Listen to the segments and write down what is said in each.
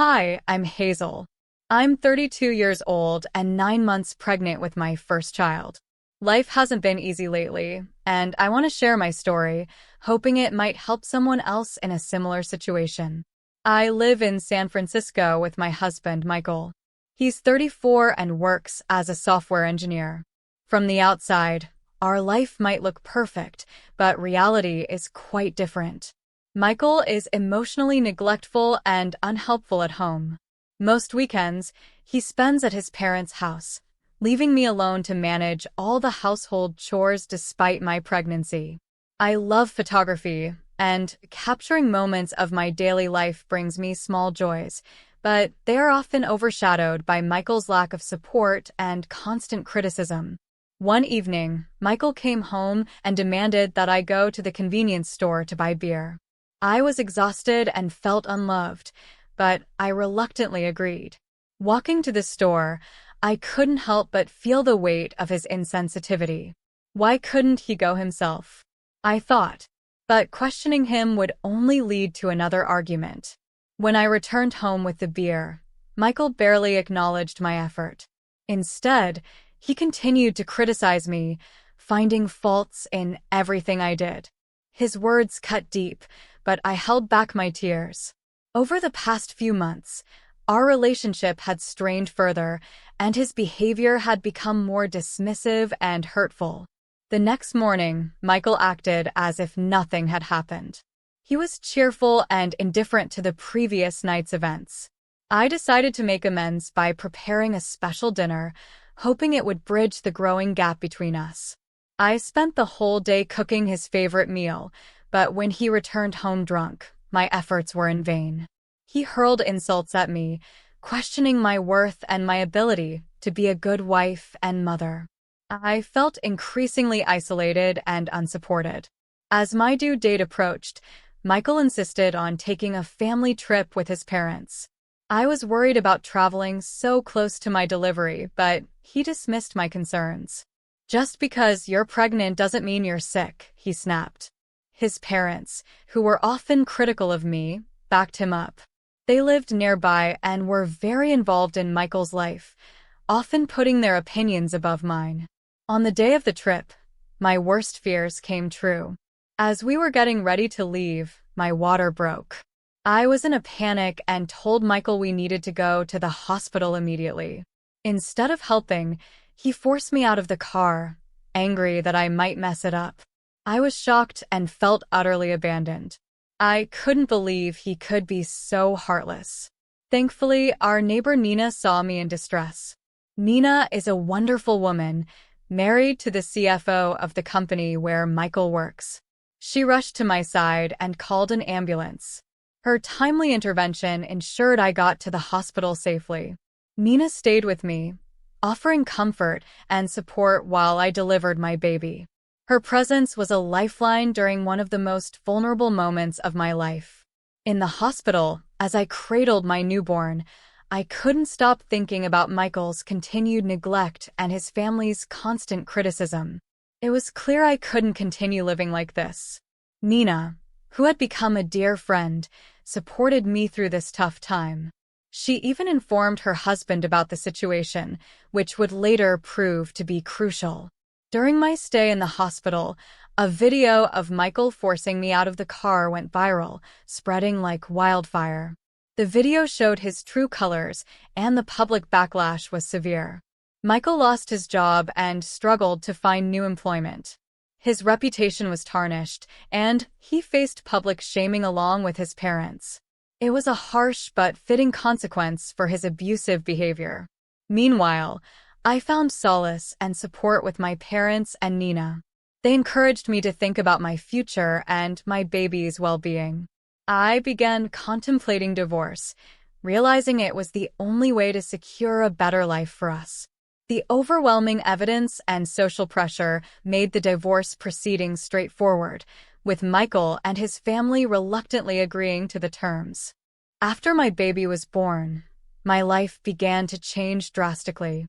Hi, I'm Hazel. I'm 32 years old and 9 months pregnant with my first child. Life hasn't been easy lately, and I want to share my story, hoping it might help someone else in a similar situation. I live in San Francisco with my husband, Michael. He's 34 and works as a software engineer. From the outside, our life might look perfect, but reality is quite different. Michael is emotionally neglectful and unhelpful at home. Most weekends, he spends at his parents' house, leaving me alone to manage all the household chores despite my pregnancy. I love photography, and capturing moments of my daily life brings me small joys, but they are often overshadowed by Michael's lack of support and constant criticism. One evening, Michael came home and demanded that I go to the convenience store to buy beer. I was exhausted and felt unloved, but I reluctantly agreed. Walking to the store, I couldn't help but feel the weight of his insensitivity. Why couldn't he go himself? I thought, but questioning him would only lead to another argument. When I returned home with the beer, Michael barely acknowledged my effort. Instead, he continued to criticize me, finding faults in everything I did. His words cut deep, but I held back my tears. Over the past few months, our relationship had strained further, and his behavior had become more dismissive and hurtful. The next morning, Michael acted as if nothing had happened. He was cheerful and indifferent to the previous night's events. I decided to make amends by preparing a special dinner, hoping it would bridge the growing gap between us. I spent the whole day cooking his favorite meal, but when he returned home drunk, my efforts were in vain. He hurled insults at me, questioning my worth and my ability to be a good wife and mother. I felt increasingly isolated and unsupported. As my due date approached, Michael insisted on taking a family trip with his parents. I was worried about traveling so close to my delivery, but he dismissed my concerns. "Just because you're pregnant doesn't mean you're sick," he snapped. His parents, who were often critical of me, backed him up. They lived nearby and were very involved in Michael's life, often putting their opinions above mine. On the day of the trip, my worst fears came true. As we were getting ready to leave, my water broke. I was in a panic and told Michael we needed to go to the hospital immediately. Instead of helping, he forced me out of the car, angry that I might mess it up. I was shocked and felt utterly abandoned. I couldn't believe he could be so heartless. Thankfully, our neighbor Nina saw me in distress. Nina is a wonderful woman, married to the CFO of the company where Michael works. She rushed to my side and called an ambulance. Her timely intervention ensured I got to the hospital safely. Nina stayed with me, offering comfort and support while I delivered my baby. Her presence was a lifeline during one of the most vulnerable moments of my life. In the hospital, as I cradled my newborn, I couldn't stop thinking about Michael's continued neglect and his family's constant criticism. It was clear I couldn't continue living like this. Nina, who had become a dear friend, supported me through this tough time. She even informed her husband about the situation, which would later prove to be crucial. During my stay in the hospital, a video of Michael forcing me out of the car went viral, spreading like wildfire. The video showed his true colors, and the public backlash was severe. Michael lost his job and struggled to find new employment. His reputation was tarnished, and he faced public shaming along with his parents. It was a harsh but fitting consequence for his abusive behavior. Meanwhile, I found solace and support with my parents and Nina. They encouraged me to think about my future and my baby's well-being. I began contemplating divorce, realizing it was the only way to secure a better life for us. The overwhelming evidence and social pressure made the divorce proceedings straightforward, with Michael and his family reluctantly agreeing to the terms. After my baby was born, my life began to change drastically.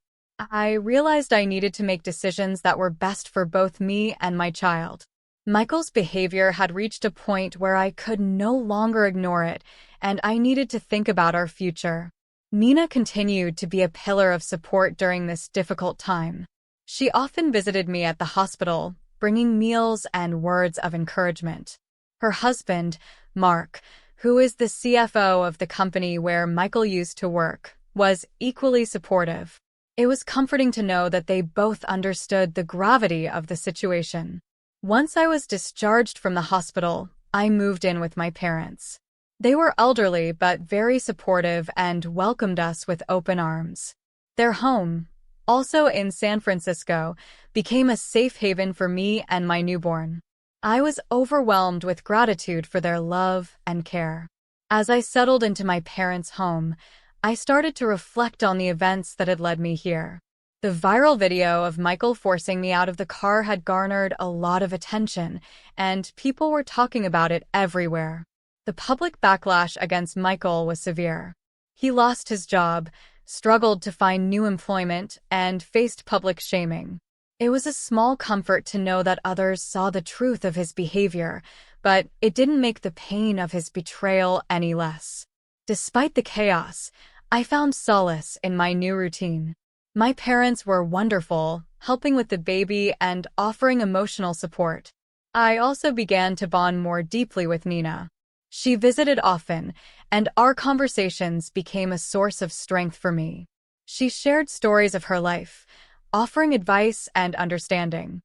I realized I needed to make decisions that were best for both me and my child. Michael's behavior had reached a point where I could no longer ignore it, and I needed to think about our future. Nina continued to be a pillar of support during this difficult time. She often visited me at the hospital, bringing meals and words of encouragement. Her husband, Mark, who is the CFO of the company where Michael used to work, was equally supportive. It was comforting to know that they both understood the gravity of the situation. Once I was discharged from the hospital, I moved in with my parents. They were elderly but very supportive and welcomed us with open arms. Their home, also in San Francisco, became a safe haven for me and my newborn. I was overwhelmed with gratitude for their love and care. As I settled into my parents' home, I started to reflect on the events that had led me here. The viral video of Michael forcing me out of the car had garnered a lot of attention, and people were talking about it everywhere. The public backlash against Michael was severe. He lost his job, struggled to find new employment, and faced public shaming. It was a small comfort to know that others saw the truth of his behavior, but it didn't make the pain of his betrayal any less. Despite the chaos, I found solace in my new routine. My parents were wonderful, helping with the baby and offering emotional support. I also began to bond more deeply with Nina. She visited often, and our conversations became a source of strength for me. She shared stories of her life, offering advice and understanding.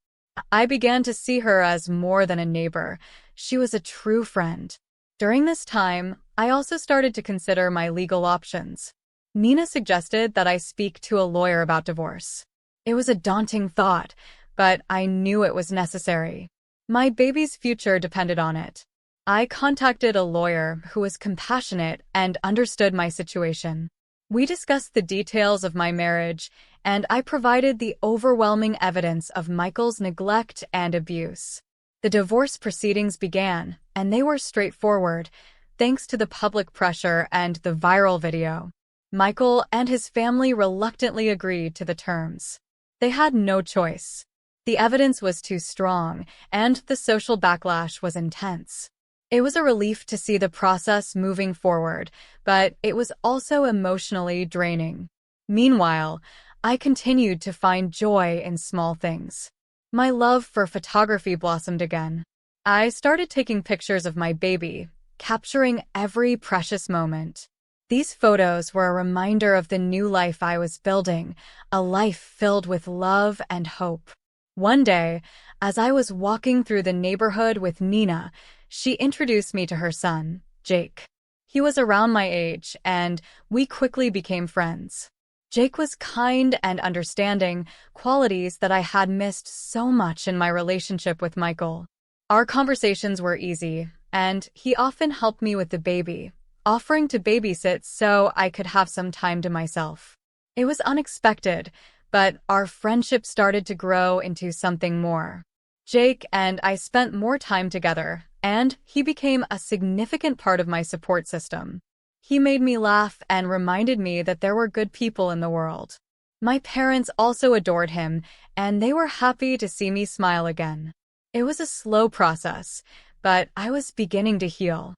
I began to see her as more than a neighbor. She was a true friend. During this time, I also started to consider my legal options. Nina suggested that I speak to a lawyer about divorce. It was a daunting thought, but I knew it was necessary. My baby's future depended on it. I contacted a lawyer who was compassionate and understood my situation. We discussed the details of my marriage, and I provided the overwhelming evidence of Michael's neglect and abuse. The divorce proceedings began, and they were straightforward, thanks to the public pressure and the viral video. Michael and his family reluctantly agreed to the terms. They had no choice. The evidence was too strong, and the social backlash was intense. It was a relief to see the process moving forward, but it was also emotionally draining. Meanwhile, I continued to find joy in small things. My love for photography blossomed again. I started taking pictures of my baby, capturing every precious moment. These photos were a reminder of the new life I was building, a life filled with love and hope. One day, as I was walking through the neighborhood with Nina, she introduced me to her son, Jake. He was around my age, and we quickly became friends. Jake was kind and understanding, qualities that I had missed so much in my relationship with Michael. Our conversations were easy, and he often helped me with the baby, offering to babysit so I could have some time to myself. It was unexpected, but our friendship started to grow into something more. Jake and I spent more time together, and he became a significant part of my support system. He made me laugh and reminded me that there were good people in the world. My parents also adored him, and they were happy to see me smile again. It was a slow process, but I was beginning to heal.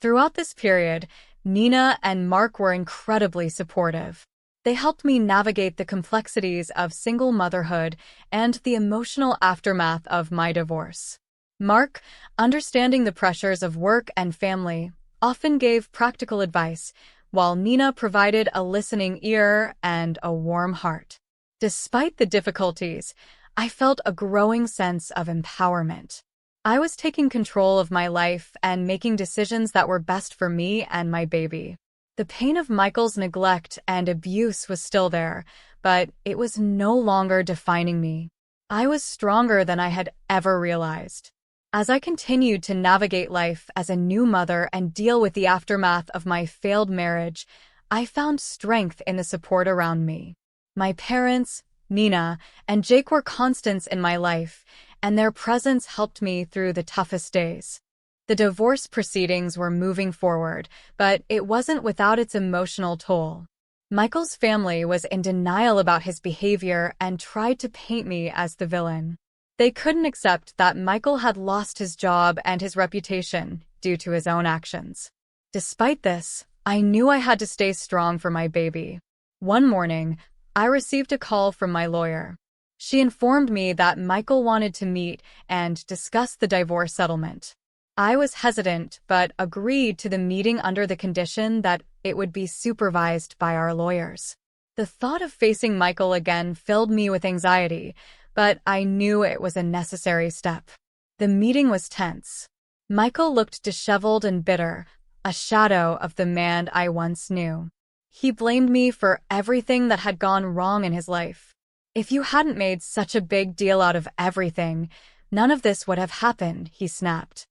Throughout this period, Nina and Mark were incredibly supportive. They helped me navigate the complexities of single motherhood and the emotional aftermath of my divorce. Mark, understanding the pressures of work and family, often gave practical advice, while Nina provided a listening ear and a warm heart. Despite the difficulties, I felt a growing sense of empowerment. I was taking control of my life and making decisions that were best for me and my baby. The pain of Michael's neglect and abuse was still there, but it was no longer defining me. I was stronger than I had ever realized. As I continued to navigate life as a new mother and deal with the aftermath of my failed marriage, I found strength in the support around me. My parents, Nina, and Jake were constants in my life, and their presence helped me through the toughest days. The divorce proceedings were moving forward, but it wasn't without its emotional toll. Michael's family was in denial about his behavior and tried to paint me as the villain. They couldn't accept that Michael had lost his job and his reputation due to his own actions. Despite this, I knew I had to stay strong for my baby. One morning, I received a call from my lawyer. She informed me that Michael wanted to meet and discuss the divorce settlement. I was hesitant, but agreed to the meeting under the condition that it would be supervised by our lawyers. The thought of facing Michael again filled me with anxiety, but I knew it was a necessary step. The meeting was tense. Michael looked disheveled and bitter, a shadow of the man I once knew. He blamed me for everything that had gone wrong in his life. "If you hadn't made such a big deal out of everything, none of this would have happened," he snapped.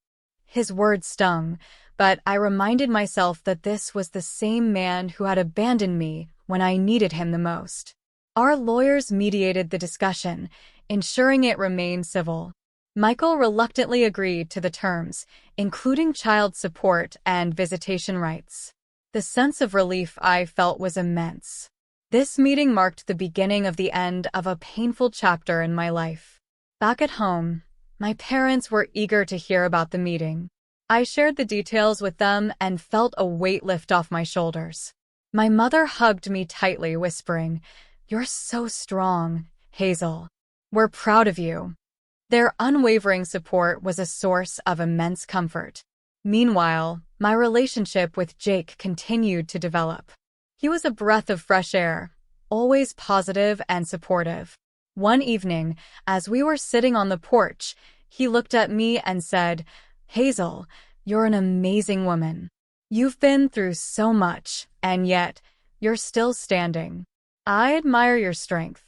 His words stung, but I reminded myself that this was the same man who had abandoned me when I needed him the most. Our lawyers mediated the discussion, ensuring it remained civil. Michael reluctantly agreed to the terms, including child support and visitation rights. The sense of relief I felt was immense. This meeting marked the beginning of the end of a painful chapter in my life. Back at home, my parents were eager to hear about the meeting. I shared the details with them and felt a weight lift off my shoulders. My mother hugged me tightly, whispering, "You're so strong, Hazel. We're proud of you." Their unwavering support was a source of immense comfort. Meanwhile, my relationship with Jake continued to develop. He was a breath of fresh air, always positive and supportive. One evening, as we were sitting on the porch, he looked at me and said, "Hazel, you're an amazing woman. You've been through so much, and yet, you're still standing. I admire your strength."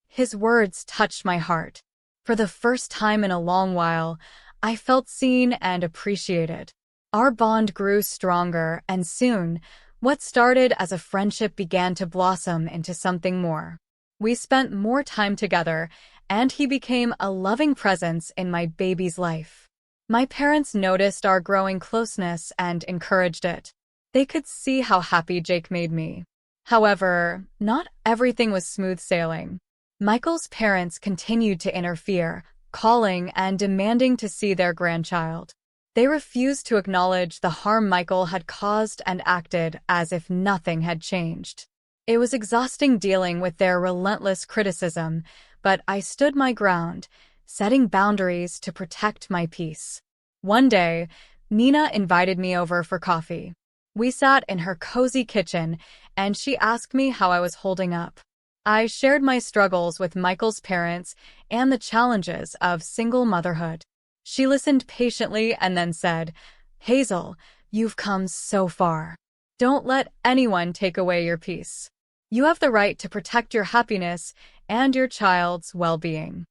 His words touched my heart. For the first time in a long while, I felt seen and appreciated. Our bond grew stronger, and soon, what started as a friendship began to blossom into something more. We spent more time together, and he became a loving presence in my baby's life. My parents noticed our growing closeness and encouraged it. They could see how happy Jake made me. However, not everything was smooth sailing. Michael's parents continued to interfere, calling and demanding to see their grandchild. They refused to acknowledge the harm Michael had caused and acted as if nothing had changed. It was exhausting dealing with their relentless criticism, but I stood my ground, setting boundaries to protect my peace. One day, Nina invited me over for coffee. We sat in her cozy kitchen, and she asked me how I was holding up. I shared my struggles with Michael's parents and the challenges of single motherhood. She listened patiently and then said, "Hazel, you've come so far. Don't let anyone take away your peace. You have the right to protect your happiness and your child's well-being."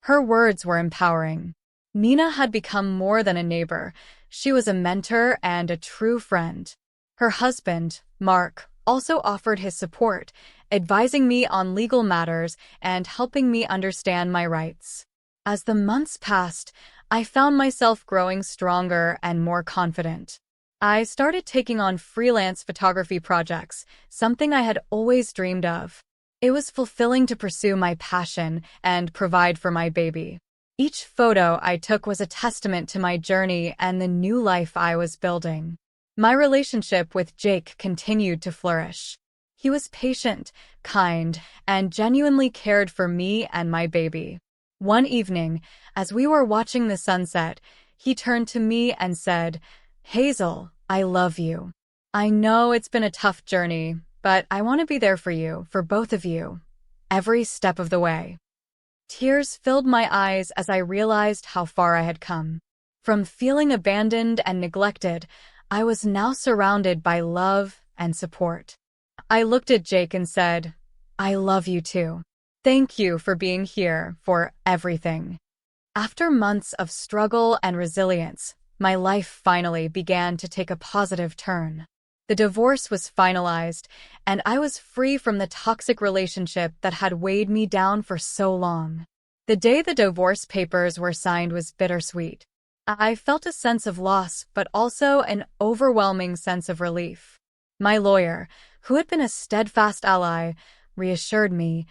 Her words were empowering. Nina had become more than a neighbor. She was a mentor and a true friend. Her husband, Mark, also offered his support, advising me on legal matters and helping me understand my rights. As the months passed, I found myself growing stronger and more confident. I started taking on freelance photography projects, something I had always dreamed of. It was fulfilling to pursue my passion and provide for my baby. Each photo I took was a testament to my journey and the new life I was building. My relationship with Jake continued to flourish. He was patient, kind, and genuinely cared for me and my baby. One evening, as we were watching the sunset, he turned to me and said, "Hazel, I love you. I know it's been a tough journey, but I want to be there for you, for both of you, every step of the way." Tears filled my eyes as I realized how far I had come. From feeling abandoned and neglected, I was now surrounded by love and support. I looked at Jake and said, "I love you too. Thank you for being here, for everything." After months of struggle and resilience, my life finally began to take a positive turn. The divorce was finalized, and I was free from the toxic relationship that had weighed me down for so long. The day the divorce papers were signed was bittersweet. I felt a sense of loss, but also an overwhelming sense of relief. My lawyer, who had been a steadfast ally, reassured me,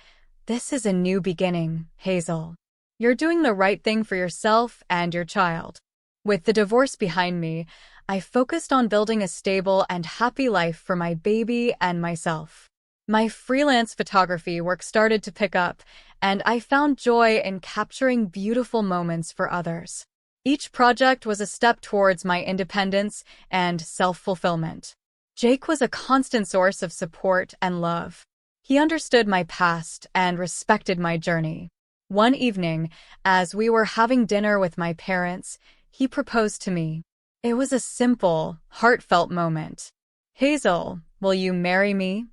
"This is a new beginning, Hazel. You're doing the right thing for yourself and your child. With the divorce behind me, I focused on building a stable and happy life for my baby and myself. My freelance photography work started to pick up, and I found joy in capturing beautiful moments for others. Each project was a step towards my independence and self-fulfillment. Jake was a constant source of support and love. He understood my past and respected my journey. One evening, as we were having dinner with my parents, he proposed to me. It was a simple, heartfelt moment. "Hazel, will you marry me?"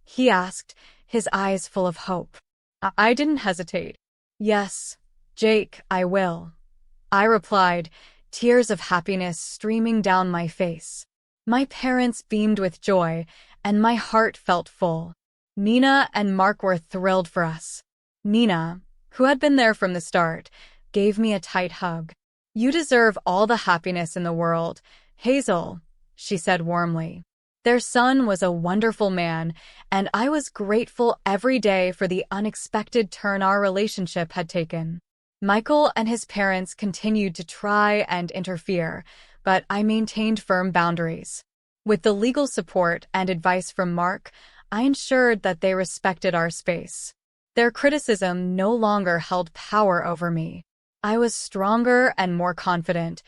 he asked, his eyes full of hope. I didn't hesitate. "Yes, Jake, I will," I replied, tears of happiness streaming down my face. My parents beamed with joy, and my heart felt full. Nina and Mark were thrilled for us. Nina, who had been there from the start, gave me a tight hug. "You deserve all the happiness in the world, Hazel," she said warmly. Their son was a wonderful man, and I was grateful every day for the unexpected turn our relationship had taken. Michael and his parents continued to try and interfere, but I maintained firm boundaries. With the legal support and advice from Mark, I ensured that they respected our space. Their criticism no longer held power over me. I was stronger and more confident,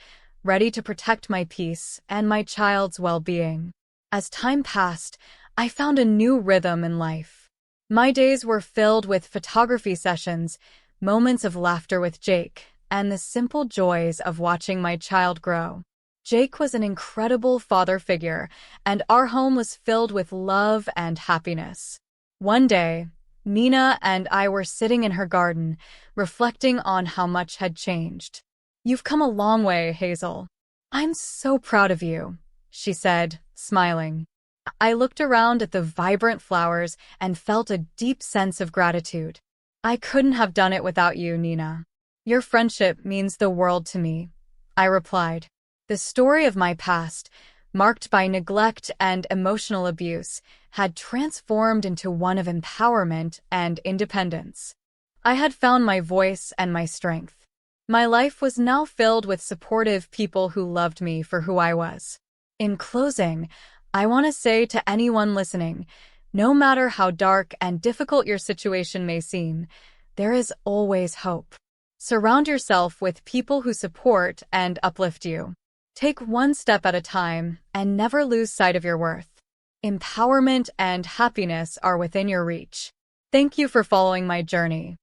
ready to protect my peace and my child's well-being. As time passed, I found a new rhythm in life. My days were filled with photography sessions, moments of laughter with Jake, and the simple joys of watching my child grow. Jake was an incredible father figure, and our home was filled with love and happiness. One day, Nina and I were sitting in her garden, reflecting on how much had changed. "You've come a long way, Hazel. I'm so proud of you," she said, smiling. I looked around at the vibrant flowers and felt a deep sense of gratitude. "I couldn't have done it without you, Nina. Your friendship means the world to me," I replied. The story of my past, marked by neglect and emotional abuse, had transformed into one of empowerment and independence. I had found my voice and my strength. My life was now filled with supportive people who loved me for who I was. In closing, I want to say to anyone listening, no matter how dark and difficult your situation may seem, there is always hope. Surround yourself with people who support and uplift you. Take one step at a time and never lose sight of your worth. Empowerment and happiness are within your reach. Thank you for following my journey.